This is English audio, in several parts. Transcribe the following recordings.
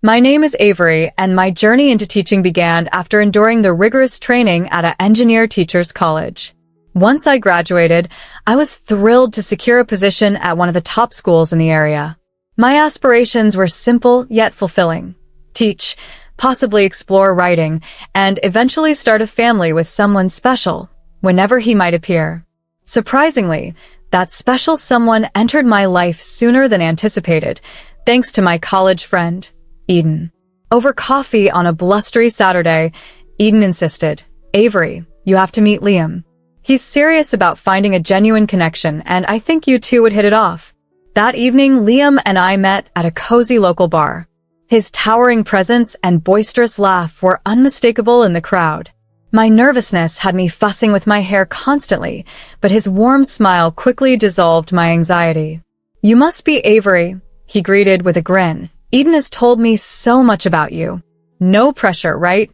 My name is Avery, and my journey into teaching began after enduring the rigorous training at an engineer teacher's college. Once I graduated, I was thrilled to secure a position at one of the top schools in the area. My aspirations were simple yet fulfilling. Teach, possibly explore writing, and eventually start a family with someone special, whenever he might appear. Surprisingly, that special someone entered my life sooner than anticipated, thanks to my college friend, Eden. Over coffee on a blustery Saturday, Eden insisted, "Avery, you have to meet Liam. He's serious about finding a genuine connection, and I think you two would hit it off." That evening, Liam and I met at a cozy local bar. His towering presence and boisterous laugh were unmistakable in the crowd. My nervousness had me fussing with my hair constantly, but his warm smile quickly dissolved my anxiety. "You must be Avery," he greeted with a grin. "Eden has told me so much about you." No pressure, right?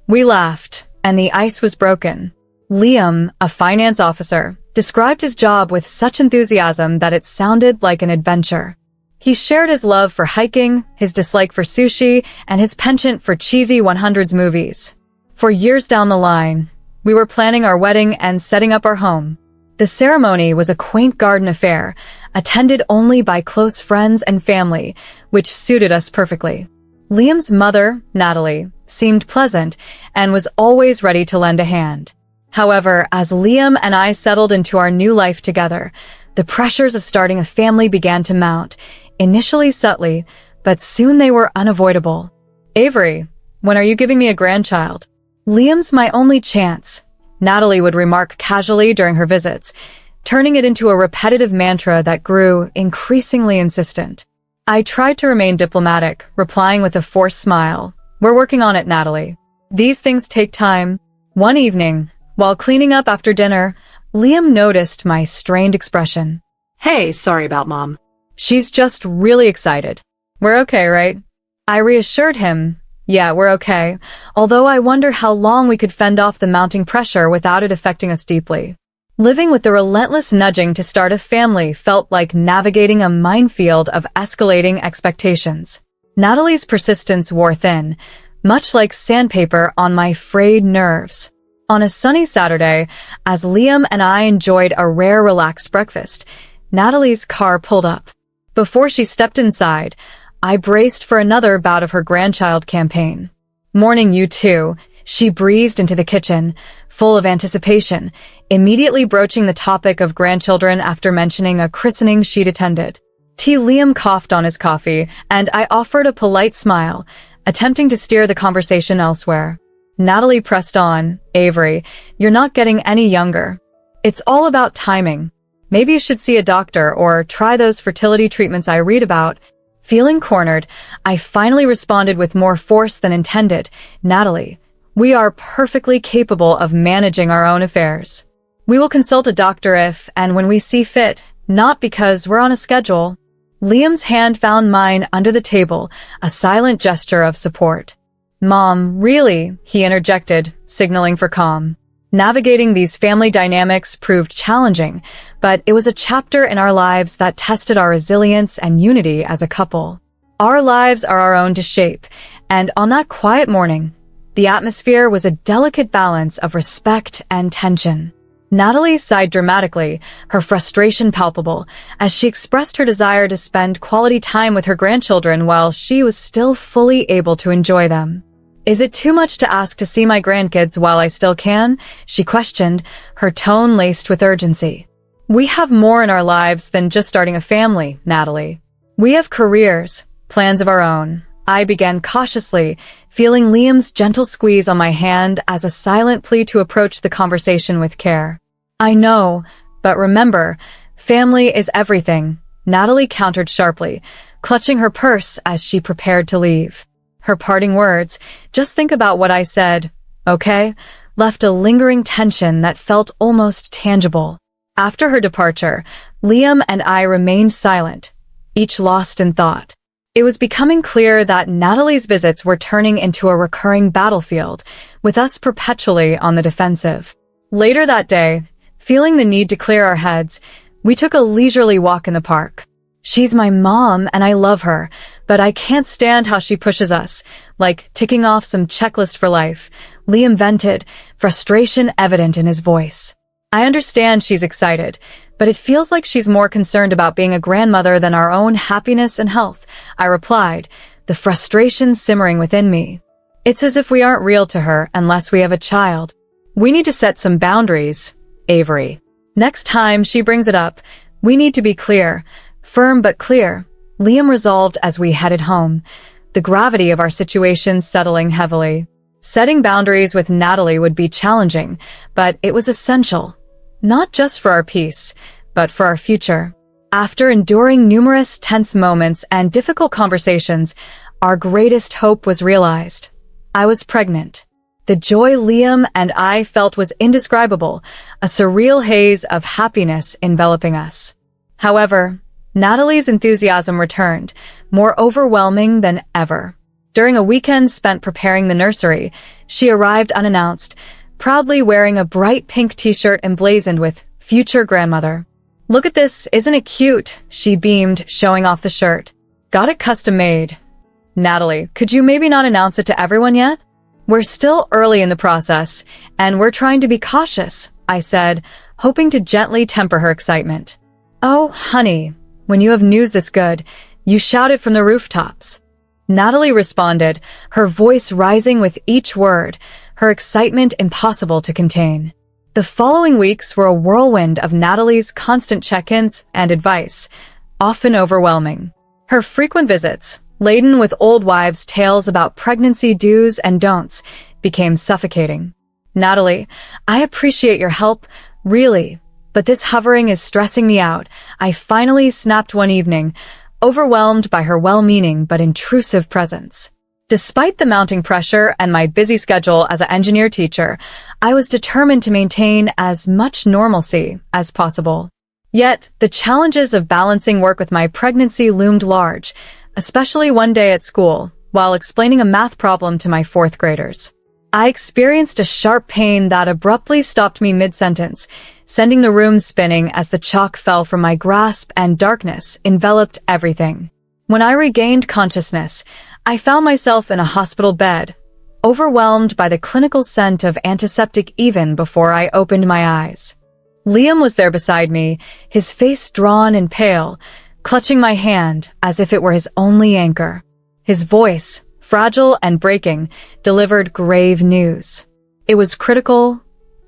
We laughed, and the ice was broken. Liam, a finance officer, described his job with such enthusiasm that it sounded like an adventure. He shared his love for hiking, his dislike for sushi, and his penchant for cheesy 100s movies. For years down the line, we were planning our wedding and setting up our home. The ceremony was a quaint garden affair, attended only by close friends and family, which suited us perfectly. Liam's mother, Natalie, seemed pleasant and was always ready to lend a hand. However, as Liam and I settled into our new life together, the pressures of starting a family began to mount, initially subtly, but soon they were unavoidable. "Avery, when are you giving me a grandchild?" "Liam's my only chance," Natalie would remark casually during her visits, turning it into a repetitive mantra that grew increasingly insistent. I tried to remain diplomatic, replying with a forced smile. "We're working on it, Natalie. These things take time." One evening, while cleaning up after dinner, Liam noticed my strained expression. Hey, sorry about Mom. "She's just really excited. We're okay, right?" I reassured him, "Yeah, we're okay, although I wonder how long we could fend off the mounting pressure without it affecting us deeply." Living with the relentless nudging to start a family felt like navigating a minefield of escalating expectations. Natalie's persistence wore thin, much like sandpaper on my frayed nerves. On a sunny Saturday, as Liam and I enjoyed a rare relaxed breakfast, Natalie's car pulled up. Before she stepped inside, I braced for another bout of her grandchild campaign. "Morning, you two," she breezed into the kitchen, full of anticipation, immediately broaching the topic of grandchildren after mentioning a christening she'd attended. Liam coughed on his coffee, and I offered a polite smile, attempting to steer the conversation elsewhere. Natalie pressed on, "Avery, you're not getting any younger. It's all about timing. Maybe you should see a doctor or try those fertility treatments I read about." Feeling cornered, I finally responded with more force than intended. "Natalie, we are perfectly capable of managing our own affairs. We will consult a doctor if and when we see fit, not because we're on a schedule." Liam's hand found mine under the table, a silent gesture of support. "Mom, really?" he interjected, signaling for calm. Navigating these family dynamics proved challenging, but it was a chapter in our lives that tested our resilience and unity as a couple. Our lives are our own to shape, and on that quiet morning, the atmosphere was a delicate balance of respect and tension. Natalie sighed dramatically, her frustration palpable, as she expressed her desire to spend quality time with her grandchildren while she was still fully able to enjoy them. "Is it too much to ask to see my grandkids while I still can?" she questioned, her tone laced with urgency. "We have more in our lives than just starting a family, Natalie. We have careers, plans of our own." I began cautiously, feeling Liam's gentle squeeze on my hand as a silent plea to approach the conversation with care. "I know, but remember, family is everything," Natalie countered sharply, clutching her purse as she prepared to leave. Her parting words, "Just think about what I said, okay?" left a lingering tension that felt almost tangible. After her departure, Liam and I remained silent, each lost in thought. It was becoming clear that Natalie's visits were turning into a recurring battlefield, with us perpetually on the defensive. Later that day, feeling the need to clear our heads, we took a leisurely walk in the park. "She's my mom and I love her, but I can't stand how she pushes us, like ticking off some checklist for life," Liam vented, frustration evident in his voice. "I understand she's excited, but it feels like she's more concerned about being a grandmother than our own happiness and health," I replied, the frustration simmering within me. "It's as if we aren't real to her unless we have a child. We need to set some boundaries, Avery. Next time she brings it up, we need to be clear, firm but clear," Liam resolved as we headed home, the gravity of our situation settling heavily. Setting boundaries with Natalie would be challenging, but it was essential, not just for our peace, but for our future. After enduring numerous tense moments and difficult conversations, our greatest hope was realized. I was pregnant. The joy Liam and I felt was indescribable, a surreal haze of happiness enveloping us. However, Natalie's enthusiasm returned, more overwhelming than ever. During a weekend spent preparing the nursery, she arrived unannounced, proudly wearing a bright pink t-shirt emblazoned with "Future Grandmother." "Look at this, isn't it cute?" she beamed, showing off the shirt. "Got it custom-made." "Natalie, could you maybe not announce it to everyone yet?" "We're still early in the process, and we're trying to be cautious," I said, hoping to gently temper her excitement. "Oh, honey, when you have news this good, you shout it from the rooftops," Natalie responded, her voice rising with each word, her excitement impossible to contain. The following weeks were a whirlwind of Natalie's constant check-ins and advice, often overwhelming. Her frequent visits, laden with old wives' tales about pregnancy do's and don'ts, became suffocating. "Natalie, I appreciate your help, really, but this hovering is stressing me out," I finally snapped one evening, overwhelmed by her well-meaning but intrusive presence. Despite the mounting pressure and my busy schedule as an engineer teacher, I was determined to maintain as much normalcy as possible. Yet, the challenges of balancing work with my pregnancy loomed large, especially one day at school, while explaining a math problem to my fourth graders. I experienced a sharp pain that abruptly stopped me mid-sentence, sending the room spinning as the chalk fell from my grasp and darkness enveloped everything. When I regained consciousness, I found myself in a hospital bed, overwhelmed by the clinical scent of antiseptic even before I opened my eyes. Liam was there beside me, his face drawn and pale, clutching my hand as if it were his only anchor. His voice, fragile and breaking, delivered grave news. It was critical.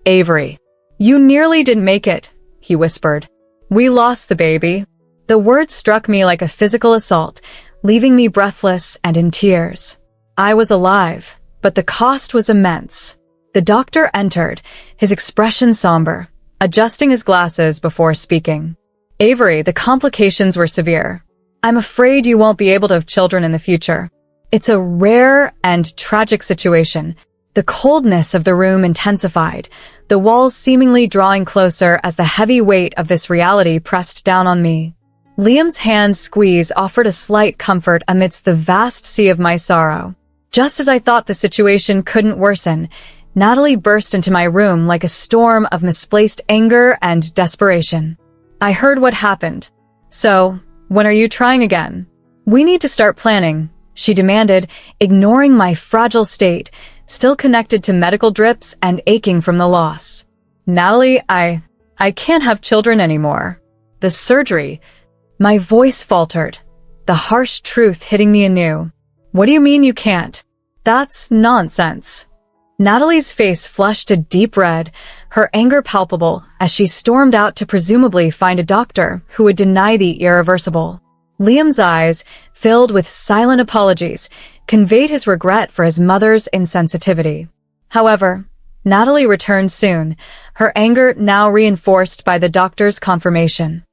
"Avery, you nearly didn't make it," he whispered. "We lost the baby." The words struck me like a physical assault, leaving me breathless and in tears. I was alive, but the cost was immense. The doctor entered, his expression somber, adjusting his glasses before speaking. "Avery, the complications were severe. I'm afraid you won't be able to have children in the future. It's a rare and tragic situation." The coldness of the room intensified, the walls seemingly drawing closer as the heavy weight of this reality pressed down on me. Liam's hand squeeze offered a slight comfort amidst the vast sea of my sorrow. Just as I thought the situation couldn't worsen, Natalie burst into my room like a storm of misplaced anger and desperation. "I heard what happened. So, when are you trying again? We need to start planning," she demanded, ignoring my fragile state, still connected to medical drips and aching from the loss. "Natalie, I can't have children anymore. The surgery..." My voice faltered, the harsh truth hitting me anew. "What do you mean you can't? That's nonsense." Natalie's face flushed a deep red, her anger palpable as she stormed out to presumably find a doctor who would deny the irreversible. Liam's eyes, filled with silent apologies, conveyed his regret for his mother's insensitivity. However, Natalie returned soon, her anger now reinforced by the doctor's confirmation.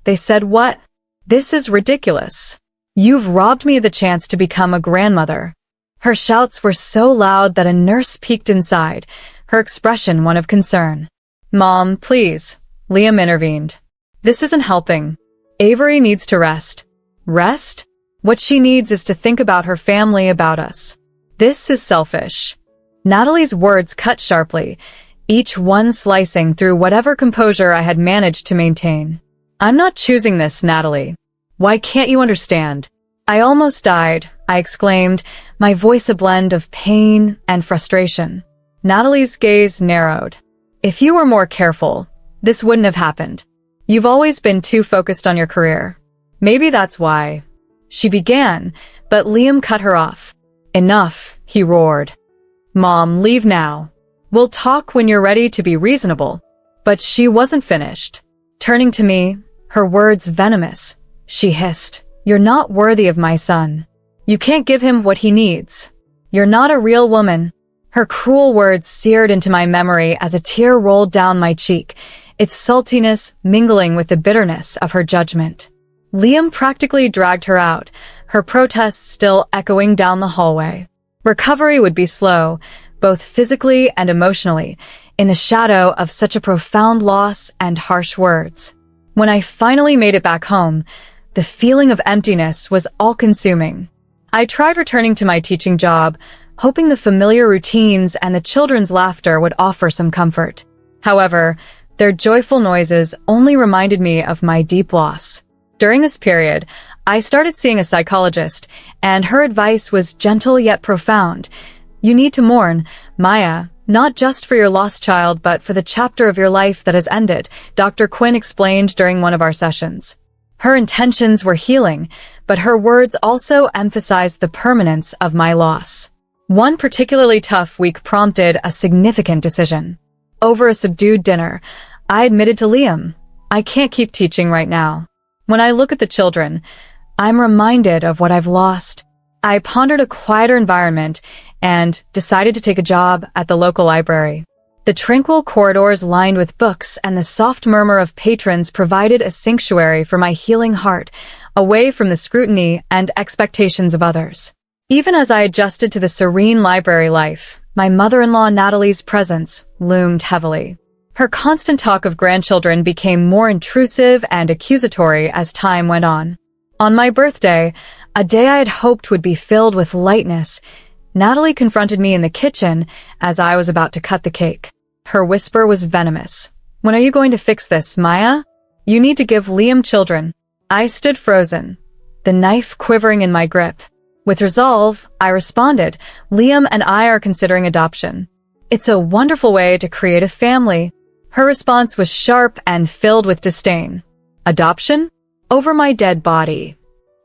"They said what? This is ridiculous. You've robbed me of the chance to become a grandmother." Her shouts were so loud that a nurse peeked inside, her expression one of concern. "Mom, please," Liam intervened. "This isn't helping. Avery needs to rest." "Rest? What she needs is to think about her family, about us. This is selfish." Natalie's words cut sharply, each one slicing through whatever composure I had managed to maintain. "I'm not choosing this, Natalie. Why can't you understand? I almost died, I exclaimed, my voice a blend of pain and frustration. Natalie's gaze narrowed. If you were more careful, this wouldn't have happened. You've always been too focused on your career. Maybe that's why. She began, but Liam cut her off. Enough, he roared. Mom, leave now. We'll talk when you're ready to be reasonable. But she wasn't finished. Turning to me, her words venomous, she hissed, You're not worthy of my son. You can't give him what he needs. You're not a real woman. Her cruel words seared into my memory as a tear rolled down my cheek, its saltiness mingling with the bitterness of her judgment. Liam practically dragged her out, her protests still echoing down the hallway. Recovery would be slow, both physically and emotionally, in the shadow of such a profound loss and harsh words. When I finally made it back home, the feeling of emptiness was all-consuming. I tried returning to my teaching job, hoping the familiar routines and the children's laughter would offer some comfort. However, their joyful noises only reminded me of my deep loss. During this period, I started seeing a psychologist, and her advice was gentle yet profound. You need to mourn, Maya, not just for your lost child, but for the chapter of your life that has ended, Dr. Quinn explained during one of our sessions. Her intentions were healing, but her words also emphasized the permanence of my loss. One particularly tough week prompted a significant decision. Over a subdued dinner, I admitted to Liam, I can't keep teaching right now. When I look at the children, I'm reminded of what I've lost. I pondered a quieter environment and decided to take a job at the local library. The tranquil corridors lined with books and the soft murmur of patrons provided a sanctuary for my healing heart, away from the scrutiny and expectations of others. Even as I adjusted to the serene library life, my mother-in-law Natalie's presence loomed heavily. Her constant talk of grandchildren became more intrusive and accusatory as time went on. On my birthday, a day I had hoped would be filled with lightness, Natalie confronted me in the kitchen as I was about to cut the cake. Her whisper was venomous. When are you going to fix this, Maya? You need to give Liam children. I stood frozen, the knife quivering in my grip. With resolve, I responded, Liam and I are considering adoption. It's a wonderful way to create a family. Her response was sharp and filled with disdain. Adoption? Over my dead body.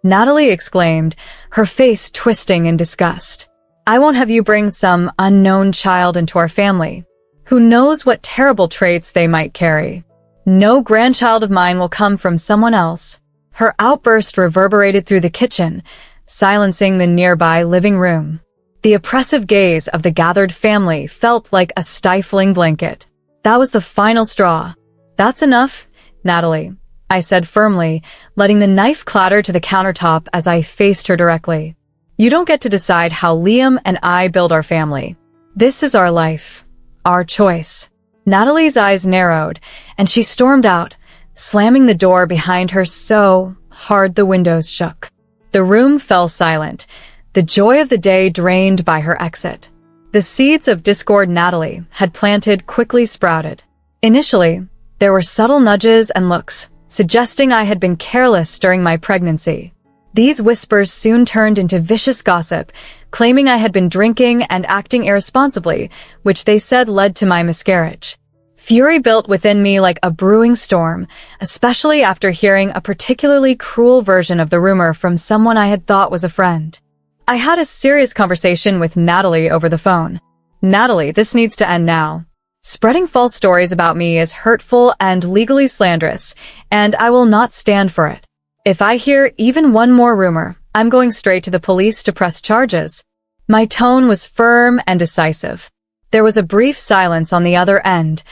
Natalie exclaimed, her face twisting in disgust. I won't have you bring some unknown child into our family. Who knows what terrible traits they might carry? No grandchild of mine will come from someone else. Her outburst reverberated through the kitchen, silencing the nearby living room. The oppressive gaze of the gathered family felt like a stifling blanket. That was the final straw. That's enough, Natalie, I said firmly, letting the knife clatter to the countertop as I faced her directly. You don't get to decide how Liam and I build our family. This is our life. Our choice. Natalie's eyes narrowed, and she stormed out, slamming the door behind her so hard the windows shook. The room fell silent, the joy of the day drained by her exit. The seeds of discord Natalie had planted quickly sprouted. Initially, there were subtle nudges and looks, suggesting I had been careless during my pregnancy. These whispers soon turned into vicious gossip, claiming I had been drinking and acting irresponsibly, which they said led to my miscarriage. Fury built within me like a brewing storm, especially after hearing a particularly cruel version of the rumor from someone I had thought was a friend. I had a serious conversation with Natalie over the phone. Natalie, this needs to end now. Spreading false stories about me is hurtful and legally slanderous, and I will not stand for it. If I hear even one more rumor, I'm going straight to the police to press charges. My tone was firm and decisive. There was a brief silence on the other end,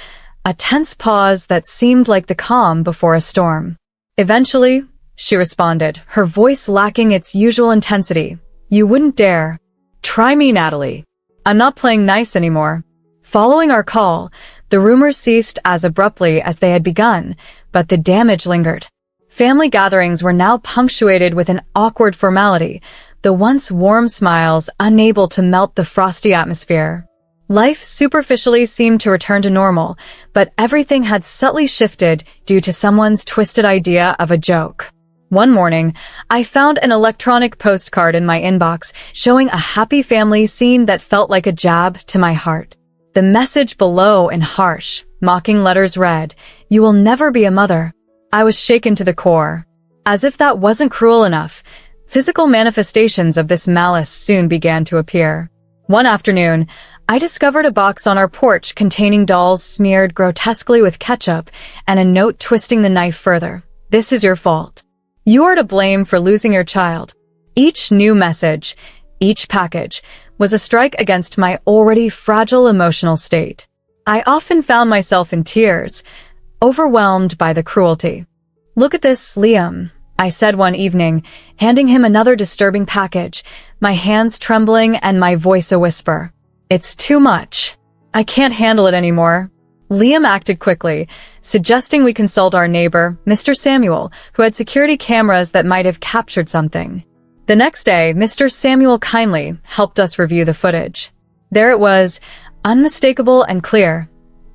a tense pause that seemed like the calm before a storm. Eventually, she responded, her voice lacking its usual intensity. You wouldn't dare. Try me, Natalie. I'm not playing nice anymore. Following our call, the rumors ceased as abruptly as they had begun, but the damage lingered. Family gatherings were now punctuated with an awkward formality, the once warm smiles unable to melt the frosty atmosphere. Life superficially seemed to return to normal, but everything had subtly shifted due to someone's twisted idea of a joke. One morning, I found an electronic postcard in my inbox showing a happy family scene that felt like a jab to my heart. The message below in harsh, mocking letters read, "You will never be a mother." I was shaken to the core. As if that wasn't cruel enough, physical manifestations of this malice soon began to appear. One afternoon, I discovered a box on our porch containing dolls smeared grotesquely with ketchup and a note twisting the knife further. "This is your fault. You are to blame for losing your child." Each new message, each package, was a strike against my already fragile emotional state. I often found myself in tears, overwhelmed by the cruelty. "Look at this, Liam," I said one evening, handing him another disturbing package, my hands trembling and my voice a whisper. "It's too much. I can't handle it anymore." Liam acted quickly, suggesting we consult our neighbor, Mr. Samuel, who had security cameras that might have captured something. The next day, Mr. Samuel kindly helped us review the footage. There it was, unmistakable and clear.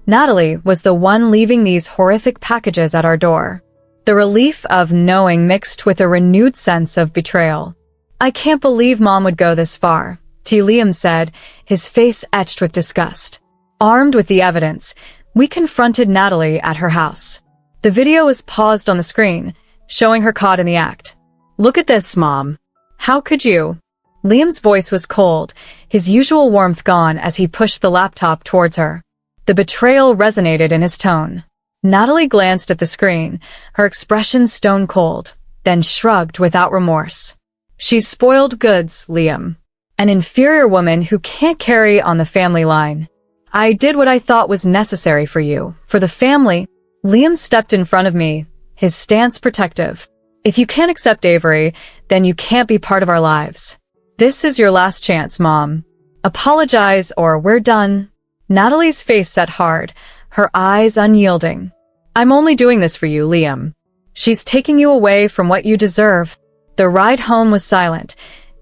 Natalie was the one leaving these horrific packages at our door. The relief of knowing mixed with a renewed sense of betrayal. "I can't believe Mom would go this far," Liam said, his face etched with disgust. Armed with the evidence, we confronted Natalie at her house. The video was paused on the screen, showing her caught in the act. "Look at this, Mom. How could you?" Liam's voice was cold, his usual warmth gone as he pushed the laptop towards her. The betrayal resonated in his tone. Natalie glanced at the screen, her expression stone cold, then shrugged without remorse. "She's spoiled goods, Liam. An inferior woman who can't carry on the family line. I did what I thought was necessary for you, for the family." Liam stepped in front of me, his stance protective. "If you can't accept Avery, then you can't be part of our lives. This is your last chance, Mom. Apologize or we're done." Natalie's face set hard, her eyes unyielding. "I'm only doing this for you, Liam. She's taking you away from what you deserve." The ride home was silent,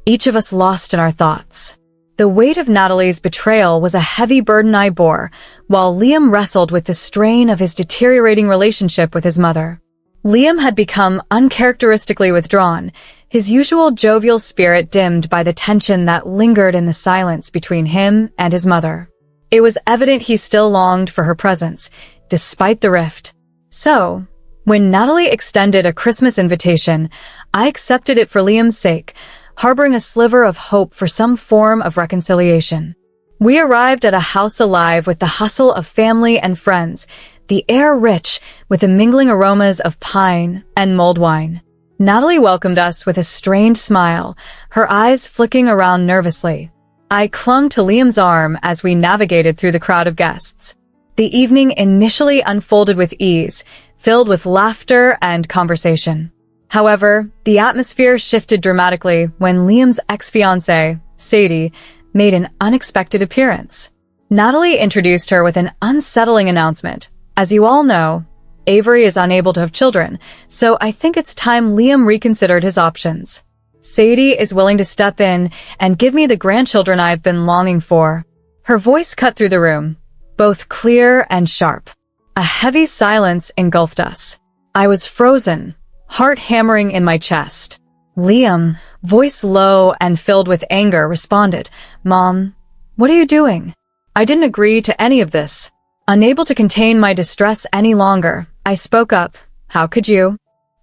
each of us lost in our thoughts. The weight of Natalie's betrayal was a heavy burden I bore, while Liam wrestled with the strain of his deteriorating relationship with his mother. Liam had become uncharacteristically withdrawn, his usual jovial spirit dimmed by the tension that lingered in the silence between him and his mother. It was evident he still longed for her presence, despite the rift. So, when Natalie extended a Christmas invitation, I accepted it for Liam's sake, harboring a sliver of hope for some form of reconciliation. We arrived at a house alive with the hustle of family and friends, the air rich with the mingling aromas of pine and mulled wine. Natalie welcomed us with a strained smile, her eyes flicking around nervously. I clung to Liam's arm as we navigated through the crowd of guests. The evening initially unfolded with ease, filled with laughter and conversation. However, the atmosphere shifted dramatically when Liam's ex-fiancée, Sadie, made an unexpected appearance. Natalie introduced her with an unsettling announcement. "As you all know, Avery is unable to have children, so I think it's time Liam reconsidered his options. Sadie is willing to step in and give me the grandchildren I've been longing for." Her voice cut through the room, both clear and sharp. A heavy silence engulfed us. I was frozen, heart hammering in my chest. Liam, voice low and filled with anger, responded, "Mom, what are you doing? I didn't agree to any of this." Unable to contain my distress any longer, I spoke up. "How could you?"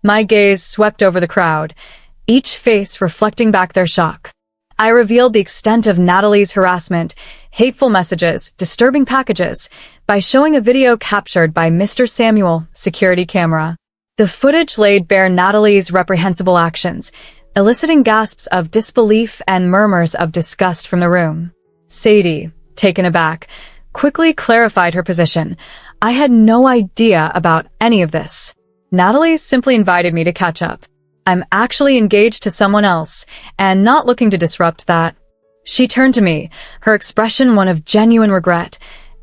My gaze swept over the crowd, each face reflecting back their shock. I revealed the extent of Natalie's harassment, hateful messages, disturbing packages, by showing a video captured by Mr. Samuel, security camera. The footage laid bare Natalie's reprehensible actions, eliciting gasps of disbelief and murmurs of disgust from the room. Sadie, taken aback, quickly clarified her position. "I had no idea about any of this. Natalie simply invited me to catch up. I'm actually engaged to someone else, and not looking to disrupt that." She turned to me, her expression one of genuine regret.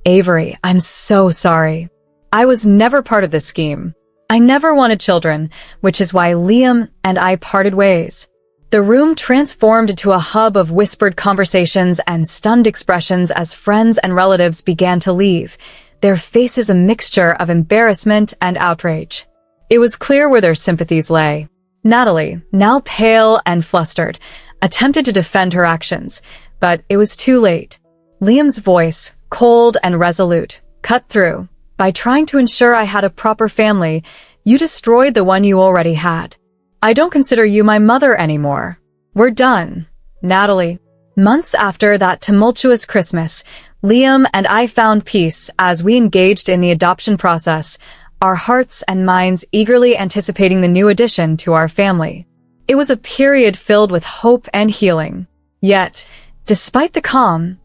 "Avery, I'm so sorry. I was never part of this scheme. I never wanted children, which is why Liam and I parted ways." The room transformed into a hub of whispered conversations and stunned expressions as friends and relatives began to leave, their faces a mixture of embarrassment and outrage. It was clear where their sympathies lay. Natalie, now pale and flustered, attempted to defend her actions, but it was too late. Liam's voice, cold and resolute, cut through. By trying to ensure I had a proper family, you destroyed the one you already had. I don't consider you my mother anymore. We're done. Natalie. Months after that tumultuous Christmas, Liam and I found peace as we engaged in the adoption process, our hearts and minds eagerly anticipating the new addition to our family. It was a period filled with hope and healing. Yet, despite the calm,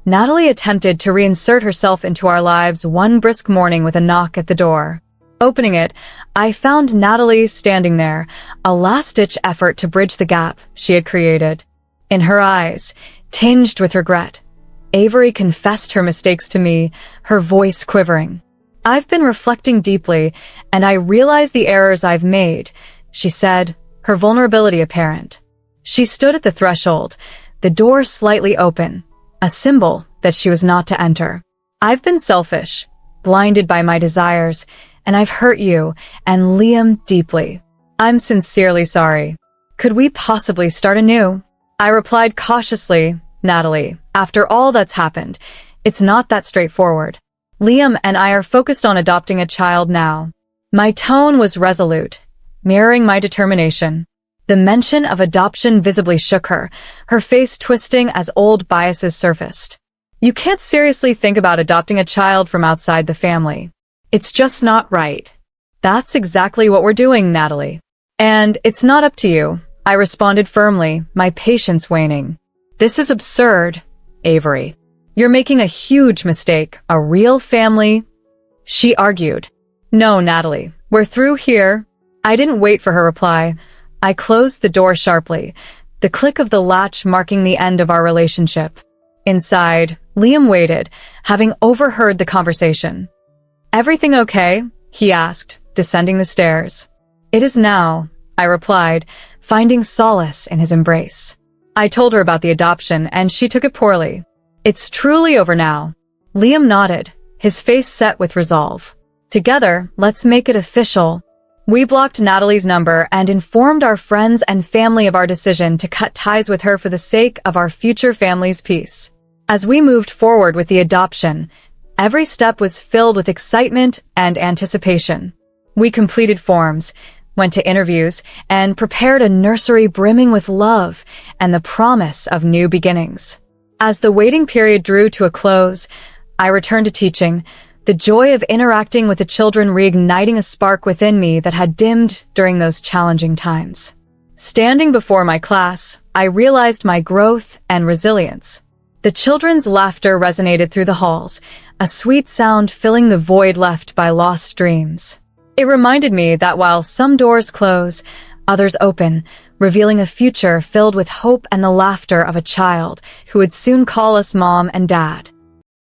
Natalie attempted to reinsert herself into our lives one brisk morning with a knock at the door. Opening it, I found Natalie standing there, a last-ditch effort to bridge the gap she had created. In her eyes, tinged with regret, Avery confessed her mistakes to me, her voice quivering. I've been reflecting deeply, and I realize the errors I've made, she said, her vulnerability apparent. She stood at the threshold, the door slightly open, a symbol that she was not to enter. I've been selfish, blinded by my desires, and I've hurt you and Liam deeply. I'm sincerely sorry. Could we possibly start anew? I replied cautiously, Natalie, after all that's happened, it's not that straightforward. Liam and I are focused on adopting a child now. My tone was resolute, mirroring my determination. The mention of adoption visibly shook her, her face twisting as old biases surfaced. You can't seriously think about adopting a child from outside the family. It's just not right. That's exactly what we're doing, Natalie. And it's not up to you, I responded firmly, my patience waning. This is absurd, Avery. You're making a huge mistake. A real family? She argued. No, Natalie, we're through here. I didn't wait for her reply. I closed the door sharply, the click of the latch marking the end of our relationship. Inside, Liam waited, having overheard the conversation. Everything okay? He asked, descending the stairs. It is now, I replied, finding solace in his embrace. I told her about the adoption, and she took it poorly. It's truly over now. Liam nodded, his face set with resolve. Together, let's make it official. We blocked Natalie's number and informed our friends and family of our decision to cut ties with her for the sake of our future family's peace. As we moved forward with the adoption, every step was filled with excitement and anticipation. We completed forms, went to interviews, and prepared a nursery brimming with love and the promise of new beginnings. As the waiting period drew to a close, I returned to teaching, the joy of interacting with the children reigniting a spark within me that had dimmed during those challenging times. Standing before my class, I realized my growth and resilience. The children's laughter resonated through the halls, a sweet sound filling the void left by lost dreams. It reminded me that while some doors close, others open, revealing a future filled with hope and the laughter of a child who would soon call us Mom and Dad.